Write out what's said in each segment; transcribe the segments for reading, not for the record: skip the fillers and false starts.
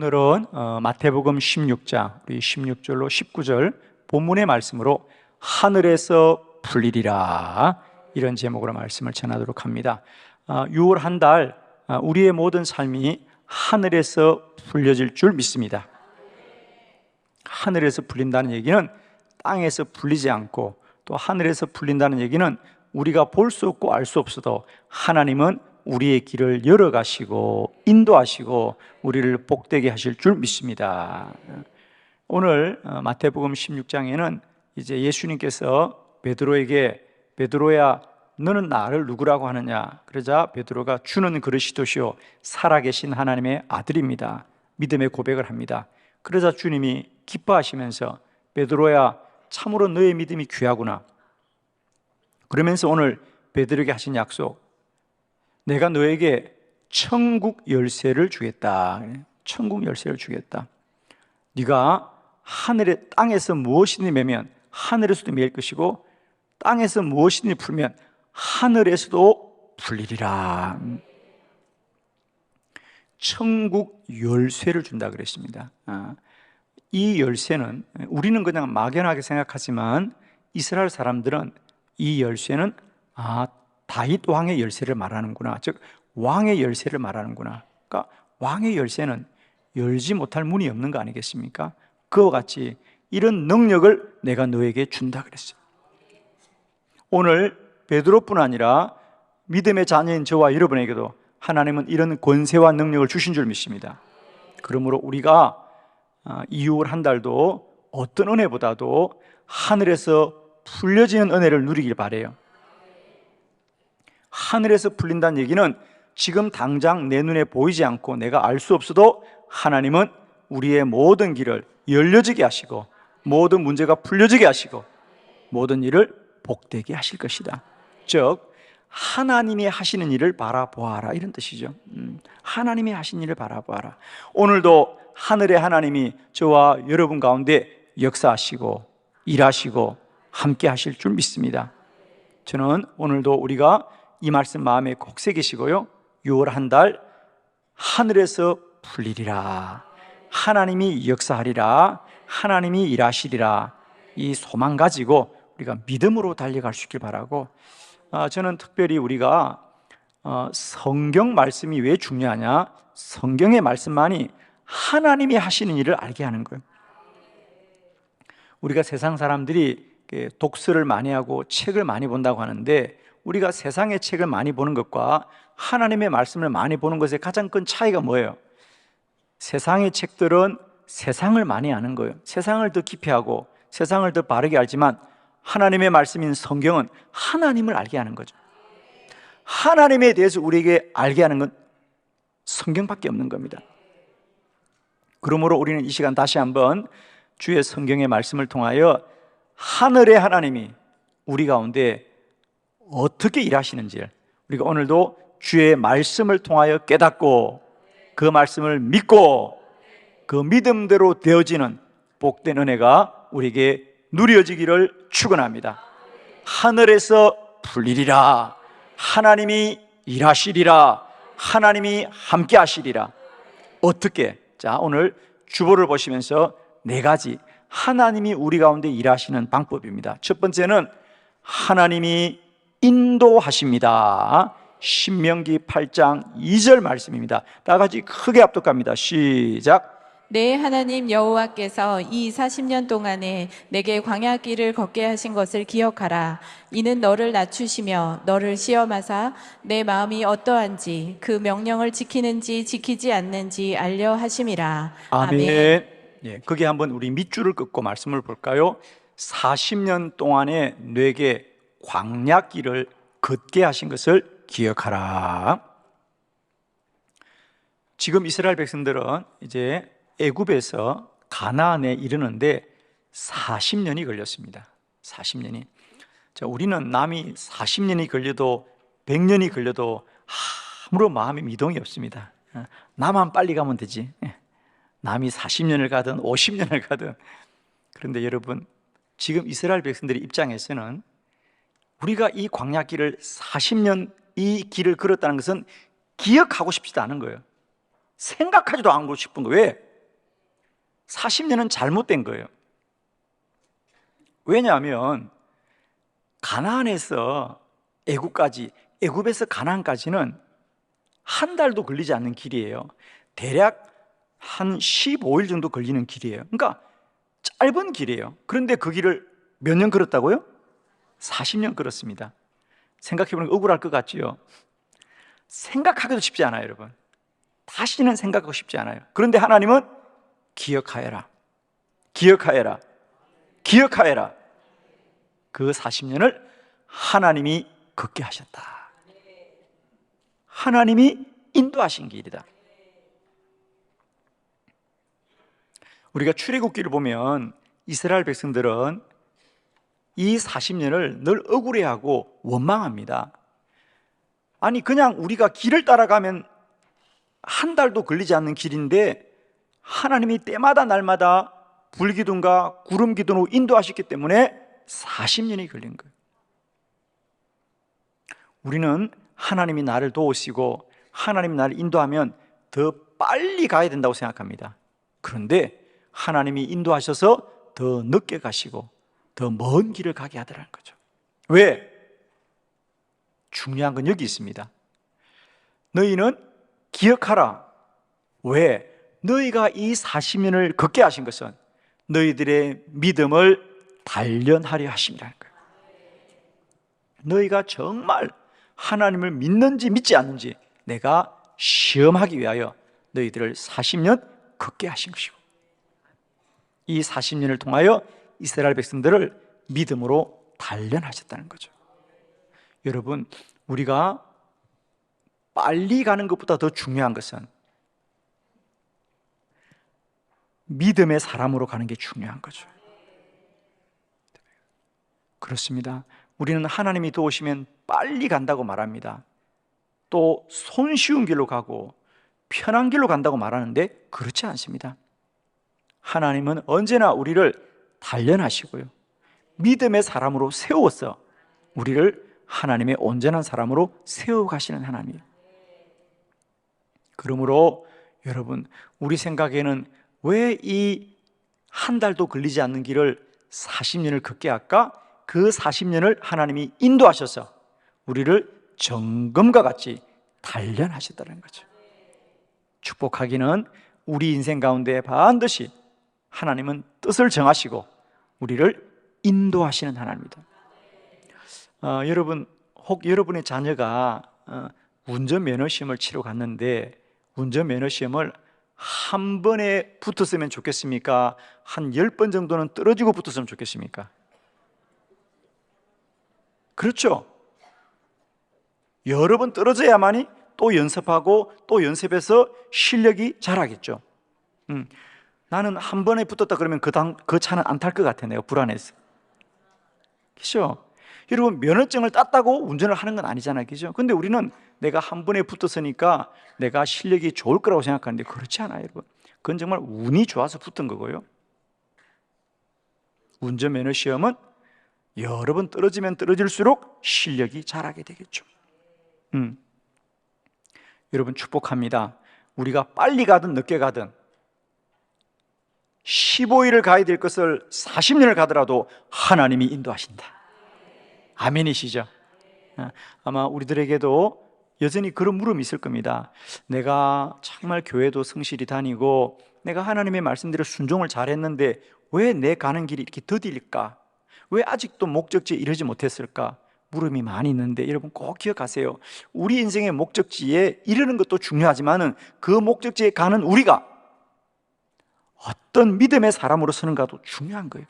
오늘은 마태복음 16장 우리 16절로 19절 본문의 말씀으로 하늘에서 풀리리라, 이런 제목으로 말씀을 전하도록 합니다. 6월 한 달 우리의 모든 삶이 하늘에서 풀려질 줄 믿습니다. 하늘에서 풀린다는 얘기는 땅에서 풀리지 않고, 또 하늘에서 풀린다는 얘기는 우리가 볼 수 없고 알 수 없어도 하나님은 우리의 길을 열어가시고 인도하시고 우리를 복되게 하실 줄 믿습니다. 오늘 마태복음 16장에는 이제 예수님께서 베드로에게, 베드로야 너는 나를 누구라고 하느냐, 그러자 베드로가 주는 그리스도시요 살아계신 하나님의 아들입니다, 믿음의 고백을 합니다. 그러자 주님이 기뻐하시면서 베드로야 참으로 너의 믿음이 귀하구나, 그러면서 오늘 베드로에게 하신 약속, 내가 너에게 천국 열쇠를 주겠다. 천국 열쇠를 주겠다. 네가 하늘에 땅에서 무엇이든지 매면 하늘에서도 매일 것이고, 땅에서 무엇이든지 풀면 하늘에서도 풀리리라. 천국 열쇠를 준다 그랬습니다. 이 열쇠는 우리는 그냥 막연하게 생각하지만 이스라엘 사람들은 이 열쇠는 다윗 왕의 열쇠를 말하는구나, 즉 왕의 열쇠를 말하는구나. 그러니까 왕의 열쇠는 열지 못할 문이 없는 거 아니겠습니까? 그와 같이 이런 능력을 내가 너에게 준다 그랬어요. 오늘 베드로뿐 아니라 믿음의 자녀인 저와 여러분에게도 하나님은 이런 권세와 능력을 주신 줄 믿습니다. 그러므로 우리가 이 6월 한 달도 어떤 은혜보다도 하늘에서 풀려지는 은혜를 누리길 바라요. 하늘에서 풀린다는 얘기는 지금 당장 내 눈에 보이지 않고 내가 알 수 없어도 하나님은 우리의 모든 길을 열려지게 하시고 모든 문제가 풀려지게 하시고 모든 일을 복되게 하실 것이다. 즉 하나님이 하시는 일을 바라보아라, 이런 뜻이죠. 하나님이 하신 일을 바라보아라. 오늘도 하늘의 하나님이 저와 여러분 가운데 역사하시고 일하시고 함께 하실 줄 믿습니다. 저는 오늘도 우리가 이 말씀 마음에 꼭 새기시고요, 6월 한 달 하늘에서 풀리리라, 하나님이 역사하리라, 하나님이 일하시리라, 이 소망 가지고 우리가 믿음으로 달려갈 수 있길 바라고, 저는 특별히 우리가 성경 말씀이 왜 중요하냐, 성경의 말씀만이 하나님이 하시는 일을 알게 하는 거예요. 우리가 세상 사람들이 독서를 많이 하고 책을 많이 본다고 하는데, 우리가 세상의 책을 많이 보는 것과 하나님의 말씀을 많이 보는 것의 가장 큰 차이가 뭐예요? 세상의 책들은 세상을 많이 아는 거예요. 세상을 더 깊이 하고 세상을 더 바르게 알지만, 하나님의 말씀인 성경은 하나님을 알게 하는 거죠. 하나님에 대해서 우리에게 알게 하는 건 성경밖에 없는 겁니다. 그러므로 우리는 이 시간 다시 한번 주의 성경의 말씀을 통하여 하늘의 하나님이 우리 가운데 어떻게 일하시는지 우리가 오늘도 주의 말씀을 통하여 깨닫고 그 말씀을 믿고 그 믿음대로 되어지는 복된 은혜가 우리에게 누려지기를 축원합니다. 하늘에서 풀리리라, 하나님이 일하시리라, 하나님이 함께 하시리라. 어떻게? 자, 오늘 주보를 보시면서 4가지 하나님이 우리 가운데 일하시는 방법입니다. 첫 번째는 하나님이 인도하십니다. 신명기 8장 2절 말씀입니다. 다 같이 크게 합독합니다. 시작. 내 하나님 여호와께서 이 40년 동안에 내게 광야 길을 걷게 하신 것을 기억하라. 이는 너를 낮추시며 너를 시험하사 내 마음이 어떠한지 그 명령을 지키는지 지키지 않는지 알려 하심이라. 아멘. 예, 거기 한번 우리 밑줄을 긋고 말씀을 볼까요? 40년 동안에 내게 광야 길을 걷게 하신 것을 기억하라. 지금 이스라엘 백성들은 이제 애굽에서 가나안에 이르는데 40년이 걸렸습니다. 40년이. 자, 우리는 남이 40년이 걸려도 100년이 걸려도 아무런 마음의 미동이 없습니다. 나만 빨리 가면 되지. 남이 40년을 가든 50년을 가든. 그런데 여러분, 지금 이스라엘 백성들의 입장에서는 우리가 이 광야 길을 40년 이 길을 걸었다는 것은 기억하고 싶지도 않은 거예요. 생각하지도 않고 싶은 거예요. 왜? 40년은 잘못된 거예요. 왜냐하면 가나안에서 애굽까지, 애굽에서 가나안까지는 한 달도 걸리지 않는 길이에요. 대략 한 15일 정도 걸리는 길이에요. 그러니까 짧은 길이에요. 그런데 그 길을 몇 년 걸었다고요? 40년 걸었습니다. 생각해보니까 억울할 것 같지요? 생각하기도 쉽지 않아요, 여러분. 다시는 생각하고 싶지 않아요. 그런데 하나님은 기억하여라, 기억하여라, 기억하여라. 그 40년을 하나님이 걷게 하셨다. 하나님이 인도하신 길이다. 우리가 출애굽기를 보면 이스라엘 백성들은 이 40년을 늘 억울해하고 원망합니다. 아니, 그냥 우리가 길을 따라가면 한 달도 걸리지 않는 길인데 하나님이 때마다 날마다 불기둥과 구름기둥으로 인도하셨기 때문에 40년이 걸린 거예요. 우리는 하나님이 나를 도우시고 하나님이 나를 인도하면 더 빨리 가야 된다고 생각합니다. 그런데 하나님이 인도하셔서 더 늦게 가시고 더 먼 길을 가게 하더라는 거죠. 왜? 중요한 건 여기 있습니다. 너희는 기억하라. 왜? 너희가 이 40년을 걷게 하신 것은 너희들의 믿음을 단련하려 하심이라는 거예요. 너희가 정말 하나님을 믿는지 믿지 않는지 내가 시험하기 위하여 너희들을 40년 걷게 하신 것이고, 이 40년을 통하여 이스라엘 백성들을 믿음으로 단련하셨다는 거죠. 여러분, 우리가 빨리 가는 것보다 더 중요한 것은 믿음의 사람으로 가는 게 중요한 거죠. 그렇습니다. 우리는 하나님이 도우시면 빨리 간다고 말합니다. 또 손쉬운 길로 가고 편한 길로 간다고 말하는데 그렇지 않습니다. 하나님은 언제나 우리를 단련하시고요, 믿음의 사람으로 세워서 우리를 하나님의 온전한 사람으로 세워가시는 하나님이에요. 그러므로 여러분, 우리 생각에는 왜 이 한 달도 걸리지 않는 길을 40년을 걷게 할까? 그 40년을 하나님이 인도하셔서 우리를 정금과 같이 단련하셨다는 거죠. 축복하기는 우리 인생 가운데 반드시 하나님은 뜻을 정하시고 우리를 인도하시는 하나님입니다. 여러분, 혹 여러분의 자녀가 운전면허 시험을 치러 갔는데 운전면허 시험을 한 번에 붙었으면 좋겠습니까? 한 10번 정도는 떨어지고 붙었으면 좋겠습니까? 그렇죠? 여러 번 떨어져야만이 또 연습하고 또 연습해서 실력이 자라겠죠. 나는 한 번에 붙었다 그러면 그 차는 안 탈 것 같아. 내가 불안해서. 그렇죠? 여러분, 면허증을 땄다고 운전을 하는 건 아니잖아요. 그죠? 근데 우리는 내가 한 번에 붙었으니까 내가 실력이 좋을 거라고 생각하는데 그렇지 않아요, 여러분. 그건 정말 운이 좋아서 붙은 거고요. 운전면허 시험은 여러 번 떨어지면 떨어질수록 실력이 자라게 되겠죠. 여러분, 축복합니다. 우리가 빨리 가든 늦게 가든 15일을 가야 될 것을 40년을 가더라도 하나님이 인도하신다. 아멘이시죠? 아마 우리들에게도 여전히 그런 물음이 있을 겁니다. 내가 정말 교회도 성실히 다니고 내가 하나님의 말씀대로 순종을 잘했는데 왜 내 가는 길이 이렇게 더딜까? 왜 아직도 목적지에 이르지 못했을까? 물음이 많이 있는데 여러분 꼭 기억하세요. 우리 인생의 목적지에 이르는 것도 중요하지만 그 목적지에 가는 우리가 어떤 믿음의 사람으로 서는가도 중요한 거예요.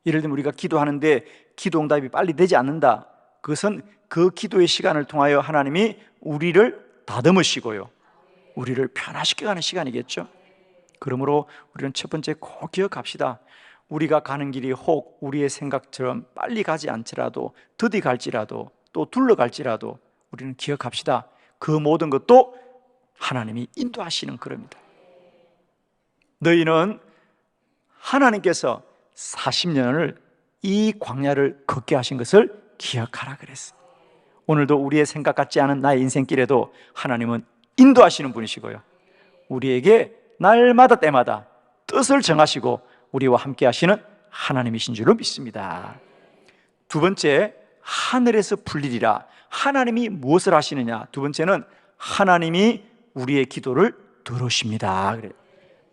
예를 들면 우리가 기도하는데 기도 응답이 빨리 되지 않는다. 그것은 그 기도의 시간을 통하여 하나님이 우리를 다듬으시고요, 우리를 변화시켜가는 시간이겠죠. 그러므로 우리는 첫 번째 꼭 기억합시다. 우리가 가는 길이 혹 우리의 생각처럼 빨리 가지 않더라도, 더디 갈지라도, 또 둘러갈지라도 우리는 기억합시다. 그 모든 것도 하나님이 인도하시는 겁니다. 너희는 하나님께서 40년을 이 광야를 걷게 하신 것을 기억하라 그랬어요. 오늘도 우리의 생각 같지 않은 나의 인생길에도 하나님은 인도하시는 분이시고요, 우리에게 날마다 때마다 뜻을 정하시고 우리와 함께 하시는 하나님이신 줄로 믿습니다. 두 번째, 하늘에서 풀리리라. 하나님이 무엇을 하시느냐? 두 번째는 하나님이 우리의 기도를 들으십니다.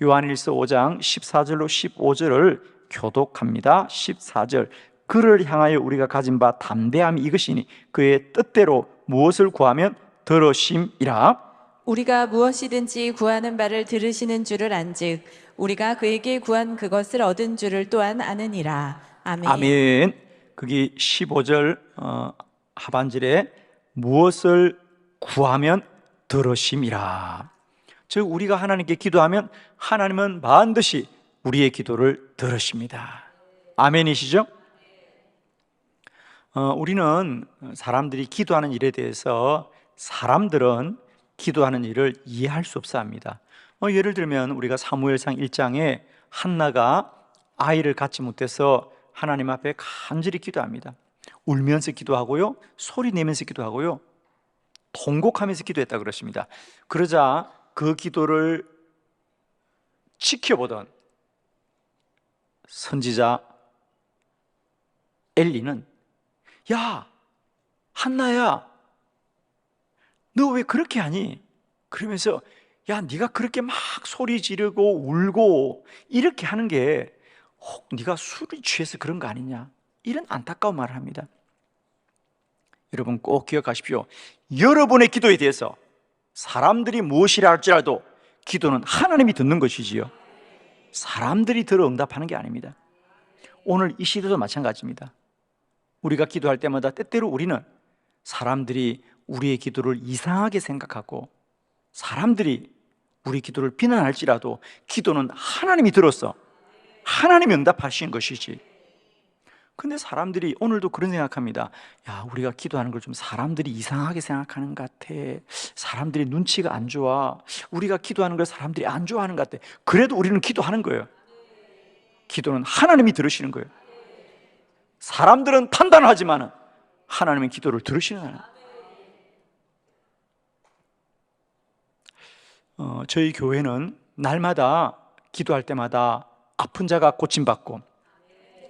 요한일서 5장 14절로 15절을 교독합니다. 14절, 그를 향하여 우리가 가진 바 담대함이 이것이니 그의 뜻대로 무엇을 구하면 들으심이라. 우리가 무엇이든지 구하는 바를 들으시는 줄을 안즉 우리가 그에게 구한 그것을 얻은 줄을 또한 아느니라. 아멘. 아멘. 거기 15절 하반절에 무엇을 구하면 들으심이라. 즉 우리가 하나님께 기도하면 하나님은 반드시 우리의 기도를 들으십니다. 아멘이시죠? 우리는 사람들이 기도하는 일에 대해서 사람들은 기도하는 일을 이해할 수 없어 합니다. 예를 들면 우리가 사무엘상 1장에 한나가 아이를 갖지 못해서 하나님 앞에 간절히 기도합니다. 울면서 기도하고요, 소리 내면서 기도하고요, 통곡하면서 기도했다 그러십니다. 그러자 그 기도를 지켜보던 선지자 엘리는 야, 한나야, 너 왜 그렇게 하니? 그러면서 야, 네가 그렇게 막 소리 지르고 울고 이렇게 하는 게 혹 네가 술이 취해서 그런 거 아니냐? 이런 안타까운 말을 합니다. 여러분 꼭 기억하십시오. 여러분의 기도에 대해서 사람들이 무엇이라 할지라도 기도는 하나님이 듣는 것이지요, 사람들이 들어 응답하는 게 아닙니다. 오늘 이 시대도 마찬가지입니다. 우리가 기도할 때마다 때때로 우리는 사람들이 우리의 기도를 이상하게 생각하고 사람들이 우리 기도를 비난할지라도 기도는 하나님이 들어서 하나님이 응답하신 것이지. 근데 사람들이 오늘도 그런 생각합니다. 야, 우리가 기도하는 걸 좀 사람들이 이상하게 생각하는 것 같아. 사람들이 눈치가 안 좋아. 우리가 기도하는 걸 사람들이 안 좋아하는 것 같아. 그래도 우리는 기도하는 거예요. 기도는 하나님이 들으시는 거예요. 사람들은 판단하지만 하나님은 기도를 들으시는 하나님. 저희 교회는 날마다 기도할 때마다 아픈 자가 고침받고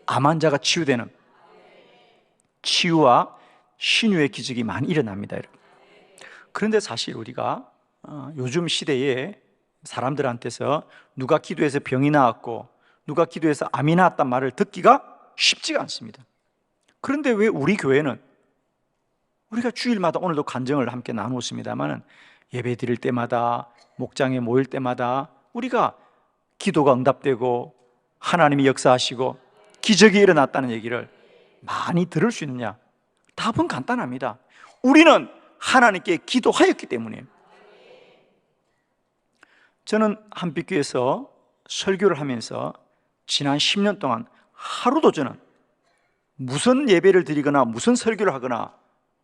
암 환자가 치유되는 치유와 신유의 기적이 많이 일어납니다, 여러분. 그런데 사실 우리가 요즘 시대에 사람들한테서 누가 기도해서 병이 나았고 누가 기도해서 암이 나았단 말을 듣기가 쉽지가 않습니다. 그런데 왜 우리 교회는 우리가 주일마다 오늘도 간증을 함께 나누었습니다만 예배 드릴 때마다 목장에 모일 때마다 우리가 기도가 응답되고 하나님이 역사하시고 기적이 일어났다는 얘기를 많이 들을 수 있느냐? 답은 간단합니다. 우리는 하나님께 기도하였기 때문이에요. 저는 한빛교회에서 설교를 하면서 지난 10년 동안 하루도 저는 무슨 예배를 드리거나 무슨 설교를 하거나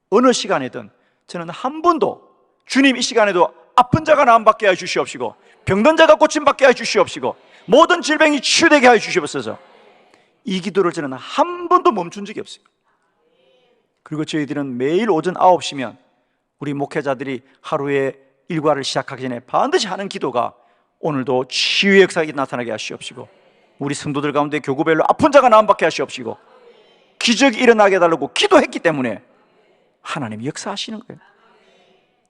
어느 시간에든 저는 한 번도 주님 이 시간에도 아픈 자가 나음받게 하여 주시옵시고 병든 자가 고침받게 하여 주시옵시고 모든 질병이 치유되게 하여 주시옵소서, 이 기도를 저는 한 번도 멈춘 적이 없어요. 그리고 저희들은 매일 오전 9시면 우리 목회자들이 하루에 일과를 시작하기 전에 반드시 하는 기도가 오늘도 치유의 역사가 나타나게 하시옵시고 우리 성도들 가운데 교구별로 아픈 자가 나음받게 하시옵시고 기적이 일어나게 해달라고 기도했기 때문에 하나님이 역사하시는 거예요.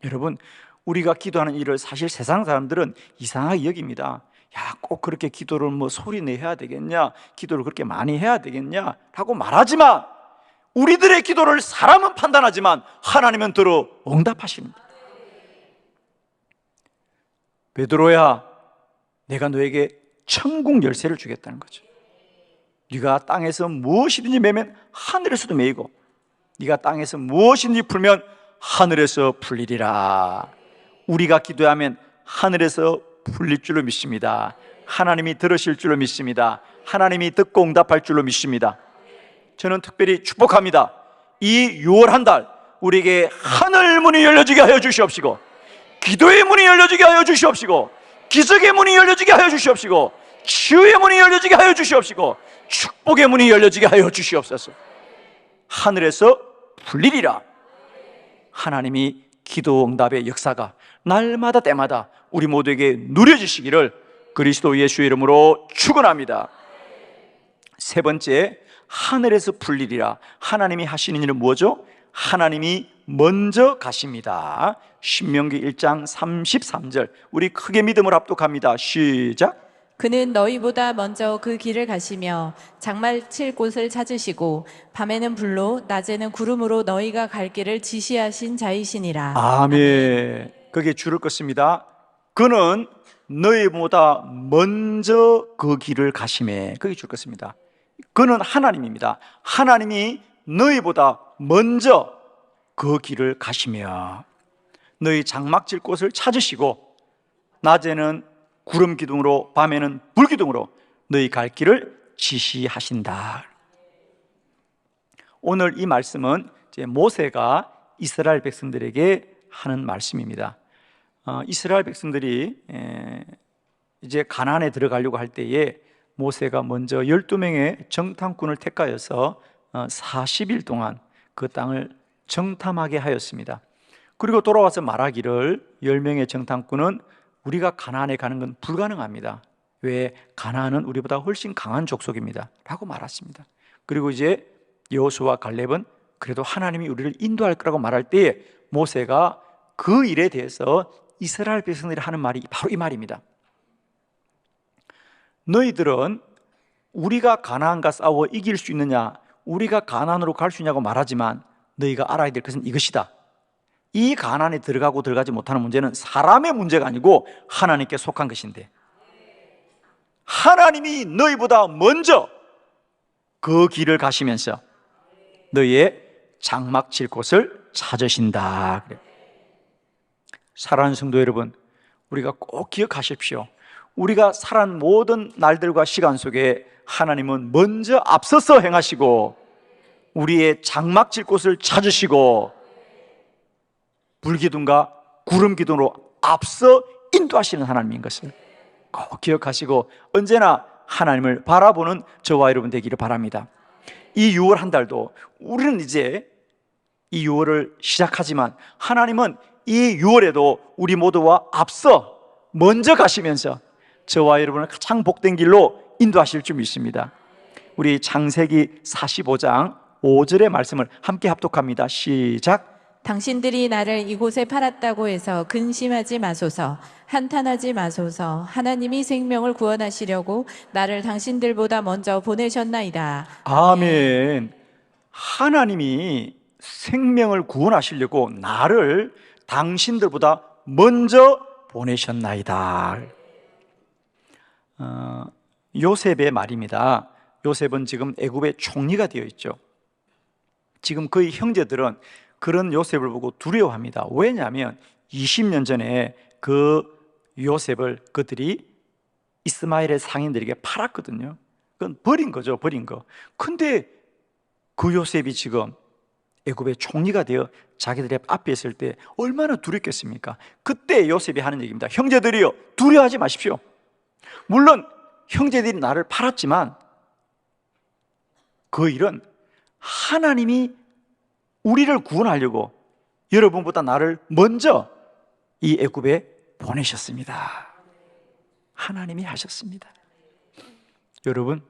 여러분, 우리가 기도하는 일을 사실 세상 사람들은 이상하게 여깁니다. 야, 꼭 그렇게 기도를 소리 내야 되겠냐, 기도를 그렇게 많이 해야 되겠냐 라고 말하지만 우리들의 기도를 사람은 판단하지만 하나님은 들어 응답하십니다. 베드로야, 내가 너에게 천국 열쇠를 주겠다는 거죠. 네가 땅에서 무엇이든지 매면 하늘에서도 매이고 네가 땅에서 무엇이든지 풀면 하늘에서 풀리리라. 우리가 기도하면 하늘에서 풀릴 줄로 믿습니다. 하나님이 들으실 줄로 믿습니다. 하나님이 듣고 응답할 줄로 믿습니다. 저는 특별히 축복합니다. 이 6월 한 달 우리에게 하늘 문이 열려지게 하여 주시옵시고 기도의 문이 열려지게 하여 주시옵시고 기적의 문이 열려지게 하여 주시옵시고 치유의 문이 열려지게 하여 주시옵시고 축복의 문이 열려지게 하여 주시옵소서. 하늘에서 풀리리라. 하나님이 기도 응답의 역사가 날마다 때마다 우리 모두에게 누려지시기를 그리스도 예수의 이름으로 축원합니다. 세 번째, 하늘에서 풀리리라. 하나님이 하시는 일은 뭐죠? 하나님이 먼저 가십니다. 신명기 1장 33절, 우리 크게 믿음을 합독합니다. 시작. 그는 너희보다 먼저 그 길을 가시며 장막 칠 곳을 찾으시고 밤에는 불로 낮에는 구름으로 너희가 갈 길을 지시하신 자이시니라. 아멘. 거기에 줄을 긋습니다. 그는 너희보다 먼저 그 길을 가심에, 거기 줄 긋습니다. 그는 하나님입니다. 하나님이 너희보다 먼저 그 길을 가시며 너희 장막 칠 곳을 찾으시고 낮에는 구름 기둥으로 밤에는 불 기둥으로 너희 갈 길을 지시하신다. 오늘 이 말씀은 이제 모세가 이스라엘 백성들에게 하는 말씀입니다. 이스라엘 백성들이 이제 가나안에 들어가려고 할 때에 모세가 먼저 12명의 정탐꾼을 택하여서 40일 동안 그 땅을 정탐하게 하였습니다. 그리고 돌아와서 말하기를 10명의 정탐꾼은 우리가 가나안에 가는 건 불가능합니다. 왜? 가나안은 우리보다 훨씬 강한 족속입니다 라고 말했습니다. 그리고 이제 여호수아와 갈렙은 그래도 하나님이 우리를 인도할 거라고 말할 때에 모세가 그 일에 대해서 이스라엘 백성들이 하는 말이 바로 이 말입니다. 너희들은 우리가 가나안과 싸워 이길 수 있느냐, 우리가 가나안으로 갈 수 있냐고 말하지만 너희가 알아야 될 것은 이것이다. 이 가나안에 들어가고 들어가지 못하는 문제는 사람의 문제가 아니고 하나님께 속한 것인데, 하나님이 너희보다 먼저 그 길을 가시면서 너희의 장막 칠 곳을 찾으신다. 사랑하는 성도 여러분, 우리가 꼭 기억하십시오. 우리가 살아온 모든 날들과 시간 속에 하나님은 먼저 앞서서 행하시고 우리의 장막 칠 곳을 찾으시고 불기둥과 구름기둥으로 앞서 인도하시는 하나님인 것을 꼭 기억하시고 언제나 하나님을 바라보는 저와 여러분 되기를 바랍니다. 이 6월 한 달도 우리는 이제 이 6월을 시작하지만 하나님은 이 6월에도 우리 모두와 앞서 먼저 가시면서 저와 여러분을 가장 복된 길로 인도하실 줄 믿습니다. 우리 창세기 45장 5절의 말씀을 함께 합독합니다. 시작. 당신들이 나를 이곳에 팔았다고 해서 근심하지 마소서, 한탄하지 마소서. 하나님이 생명을 구원하시려고 나를 당신들보다 먼저 보내셨나이다. 아멘. 하나님이 생명을 구원하시려고 나를 당신들보다 먼저 보내셨나이다. 요셉의 말입니다. 요셉은 지금 애굽의 총리가 되어 있죠. 지금 그의 형제들은 그런 요셉을 보고 두려워합니다. 왜냐하면 20년 전에 그 요셉을 그들이 이스마엘의 상인들에게 팔았거든요. 그건 버린 거죠, 버린 거. 근데 그 요셉이 지금 애굽의 총리가 되어 자기들의 앞에 있을 때 얼마나 두렵겠습니까? 그때 요셉이 하는 얘기입니다. 형제들이여, 두려워하지 마십시오. 물론 형제들이 나를 팔았지만 그 일은 하나님이 우리를 구원하려고 여러분보다 나를 먼저 이 애굽에 보내셨습니다. 하나님이 하셨습니다. 여러분,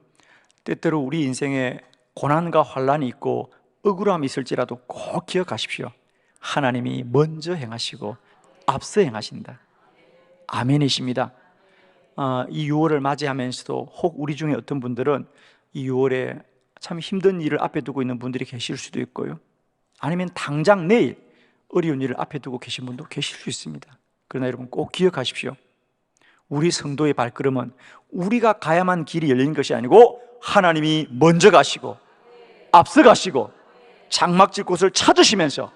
때때로 우리 인생에 고난과 환난이 있고 억울함이 있을지라도 꼭 기억하십시오. 하나님이 먼저 행하시고 앞서 행하신다. 아멘이십니다. 이 6월을 맞이하면서도 혹 우리 중에 어떤 분들은 이 6월에 참 힘든 일을 앞에 두고 있는 분들이 계실 수도 있고요, 아니면 당장 내일 어려운 일을 앞에 두고 계신 분도 계실 수 있습니다. 그러나 여러분 꼭 기억하십시오. 우리 성도의 발걸음은 우리가 가야만 길이 열리는 것이 아니고 하나님이 먼저 가시고 앞서 가시고 장막질 곳을 찾으시면서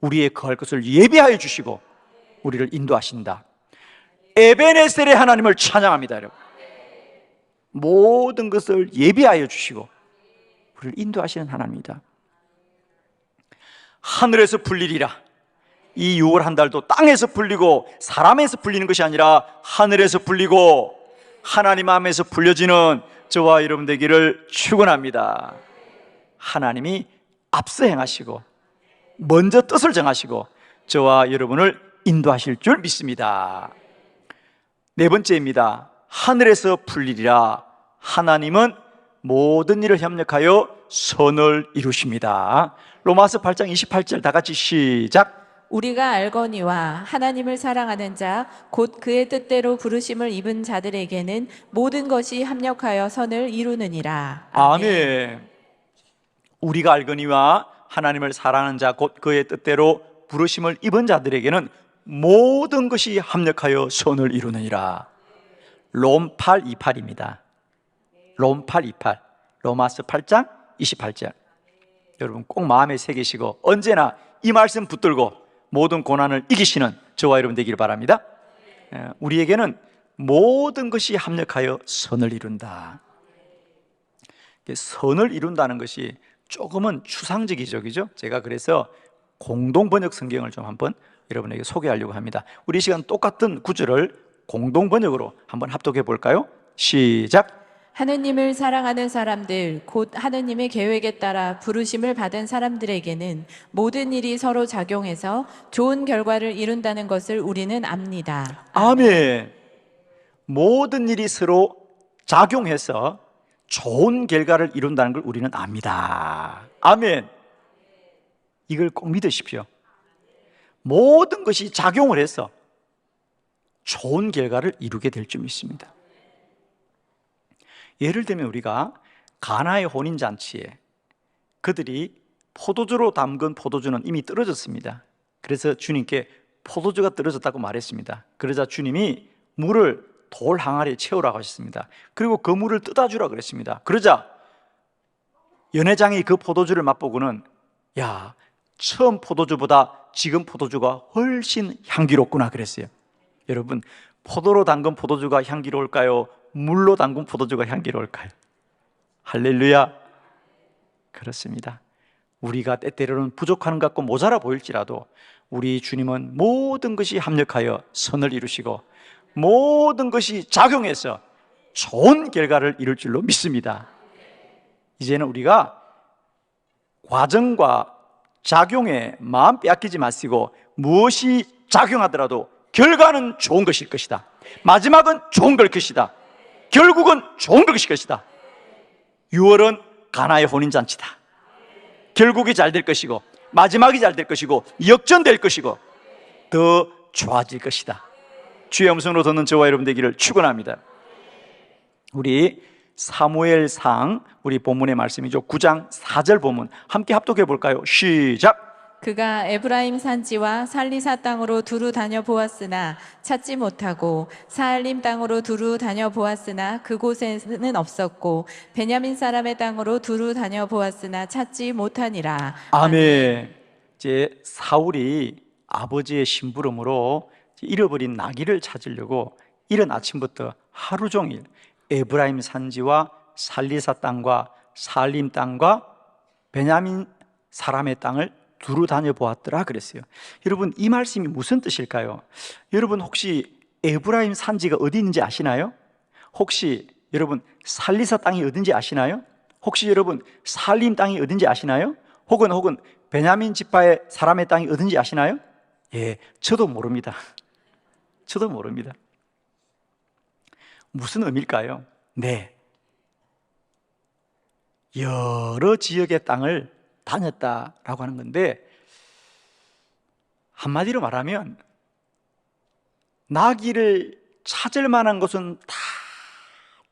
우리의 거할 것을 예비하여 주시고 우리를 인도하신다. 에베네셀의 하나님을 찬양합니다. 여러분, 모든 것을 예비하여 주시고 우리를 인도하시는 하나님입니다. 하늘에서 풀리리라. 이 6월 한 달도 땅에서 풀리고 사람에서 풀리는 것이 아니라 하늘에서 풀리고 하나님 마음에서 풀려지는 저와 여러분 되기를 축원합니다. 하나님이 앞서 행하시고 먼저 뜻을 정하시고 저와 여러분을 인도하실 줄 믿습니다. 네 번째입니다. 하늘에서 풀리리라. 하나님은 모든 일을 협력하여 선을 이루십니다. 로마서 8장 28절 다 같이 시작. 우리가 알거니와 하나님을 사랑하는 자 곧 그의 뜻대로 부르심을 입은 자들에게는 모든 것이 합력하여 선을 이루느니라. 아멘. 우리가 알거니와 하나님을 사랑하는 자 곧 그의 뜻대로 부르심을 입은 자들에게는 모든 것이 합력하여 선을 이루느니라. 롬 8:28입니다. 롬 8:28. 로마서 8장 28절. 여러분 꼭 마음에 새기시고 언제나 이 말씀 붙들고 모든 고난을 이기시는 저와 여러분 되기를 바랍니다. 우리에게는 모든 것이 합력하여 선을 이룬다. 선을 이룬다는 것이 조금은 추상적이죠, 그죠? 제가 그래서 공동번역 성경을 좀 한번 여러분에게 소개하려고 합니다. 우리 시간 똑같은 구절을 공동번역으로 한번 합독해 볼까요? 시작. 하느님을 사랑하는 사람들 곧 하느님의 계획에 따라 부르심을 받은 사람들에게는 모든 일이 서로 작용해서 좋은 결과를 이룬다는 것을 우리는 압니다. 아멘. 모든 일이 서로 작용해서 좋은 결과를 이룬다는 걸 우리는 압니다. 아멘. 이걸 꼭 믿으십시오. 모든 것이 작용을 해서 좋은 결과를 이루게 될 줄 믿습니다. 예를 들면 우리가 가나의 혼인잔치에 그들이 포도주로 담근 포도주는 이미 떨어졌습니다. 그래서 주님께 포도주가 떨어졌다고 말했습니다. 그러자 주님이 물을 돌 항아리에 채우라고 하셨습니다. 그리고 그 물을 뜯어주라고 그랬습니다. 그러자 연회장이 그 포도주를 맛보고는 야, 처음 포도주보다 지금 포도주가 훨씬 향기롭구나 그랬어요. 여러분, 포도로 담근 포도주가 향기로울까요? 물로 담근 포도주가 향기로울까요? 할렐루야. 그렇습니다. 우리가 때때로는 부족한 것 같고 모자라 보일지라도 우리 주님은 모든 것이 합력하여 선을 이루시고 모든 것이 작용해서 좋은 결과를 이룰 줄로 믿습니다. 이제는 우리가 과정과 작용에 마음 빼앗기지 마시고 무엇이 작용하더라도 결과는 좋은 것일 것이다. 마지막은 좋은 걸 것이다. 결국은 좋은 것일 것이다. 6월은 가나의 혼인잔치다. 결국이 잘 될 것이고 마지막이 잘 될 것이고 역전될 것이고 더 좋아질 것이다. 주의 음성으로 듣는 저와 여러분 되기를 축원합니다. 우리 사무엘상 우리 본문의 말씀이죠. 9장 4절 본문 함께 합독해 볼까요? 시작. 그가 에브라임 산지와 살리사 땅으로 두루 다녀보았으나 찾지 못하고 사알림 땅으로 두루 다녀보았으나 그곳에는 없었고 베냐민 사람의 땅으로 두루 다녀보았으나 찾지 못하니라. 아멘. 이제 사울이 아버지의 심부름으로 잃어버린 나귀를 찾으려고 이른 아침부터 하루 종일 에브라임 산지와 살리사 땅과 사알림 땅과 베냐민 사람의 땅을 두루 다녀보았더라 그랬어요. 여러분, 이 말씀이 무슨 뜻일까요? 여러분 혹시 에브라임 산지가 어디 있는지 아시나요? 혹시 여러분 살리사 땅이 어딘지 아시나요? 혹시 여러분 살림 땅이 어딘지 아시나요? 혹은 베냐민 지파의 사람의 땅이 어딘지 아시나요? 예, 저도 모릅니다. 저도 모릅니다. 무슨 의미일까요? 네, 여러 지역의 땅을 다녔다라고 하는 건데 한마디로 말하면 나귀를 찾을 만한 곳은 다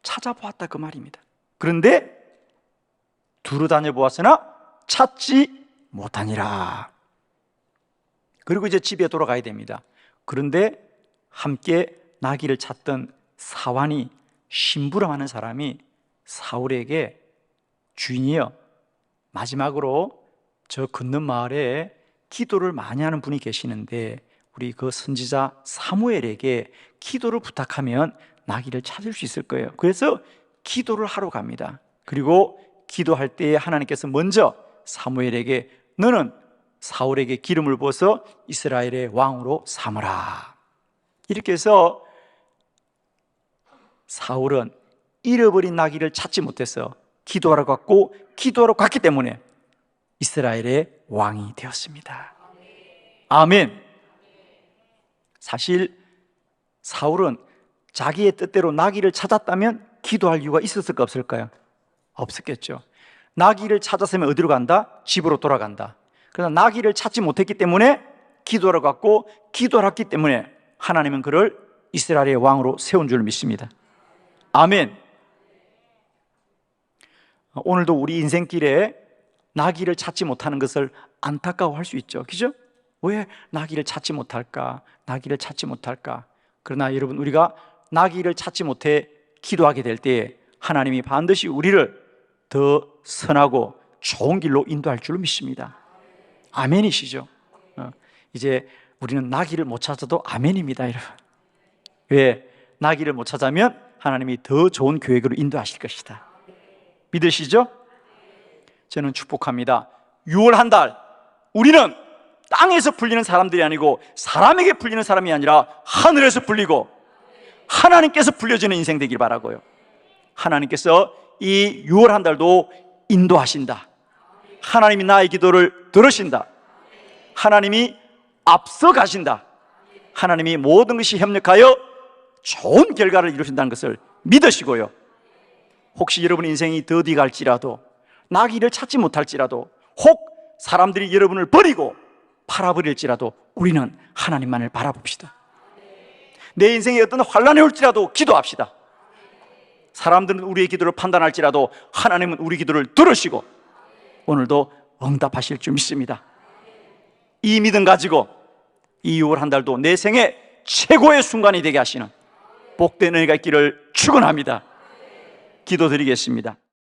찾아보았다 그 말입니다. 그런데 두루 다녀보았으나 찾지 못하니라. 그리고 이제 집에 돌아가야 됩니다. 그런데 함께 나귀를 찾던 사환이 심부름하는 사람이 사울에게 주인이여, 마지막으로 저 걷는 마을에 기도를 많이 하는 분이 계시는데 우리 그 선지자 사무엘에게 기도를 부탁하면 나귀를 찾을 수 있을 거예요. 그래서 기도를 하러 갑니다. 그리고 기도할 때에 하나님께서 먼저 사무엘에게 너는 사울에게 기름을 부어서 이스라엘의 왕으로 삼으라. 이렇게 해서 사울은 잃어버린 나귀를 찾지 못해서 기도하러 갔기 때문에 이스라엘의 왕이 되었습니다. 아멘. 사실 사울은 자기의 뜻대로 나귀를 찾았다면 기도할 이유가 있었을까 없을까요? 없었겠죠. 나귀를 찾았으면 어디로 간다? 집으로 돌아간다. 그러나 나귀를 찾지 못했기 때문에 기도하러 갔고, 기도를 했기 때문에 하나님은 그를 이스라엘의 왕으로 세운 줄 믿습니다. 아멘. 오늘도 우리 인생길에 나귀를 찾지 못하는 것을 안타까워할 수 있죠. 그죠? 왜 나귀를 찾지 못할까? 나귀를 찾지 못할까? 그러나 여러분, 우리가 나귀를 찾지 못해 기도하게 될 때에 하나님이 반드시 우리를 더 선하고 좋은 길로 인도할 줄로 믿습니다. 아멘이시죠? 이제 우리는 나귀를 못 찾아도 아멘입니다, 여러분. 왜? 나귀를 못 찾으면 하나님이 더 좋은 계획으로 인도하실 것이다. 믿으시죠? 저는 축복합니다. 6월 한 달, 우리는 땅에서 풀리는 사람들이 아니고 사람에게 풀리는 사람이 아니라 하늘에서 풀리고 하나님께서 풀려지는 인생 되길 바라고요. 하나님께서 이 6월 한 달도 인도하신다. 하나님이 나의 기도를 들으신다. 하나님이 앞서 가신다. 하나님이 모든 것이 협력하여 좋은 결과를 이루신다는 것을 믿으시고요. 혹시 여러분 인생이 더디 갈지라도, 나귀를 찾지 못할지라도, 혹 사람들이 여러분을 버리고 팔아버릴지라도 우리는 하나님만을 바라봅시다. 내 인생에 어떤 환난이 올지라도 기도합시다. 사람들은 우리의 기도를 판단할지라도 하나님은 우리 기도를 들으시고 오늘도 응답하실 줄 믿습니다. 이 믿음 가지고 이 6월 한 달도 내 생애 최고의 순간이 되게 하시는 복된 은혜가 있기를 축원합니다. 기도드리겠습니다.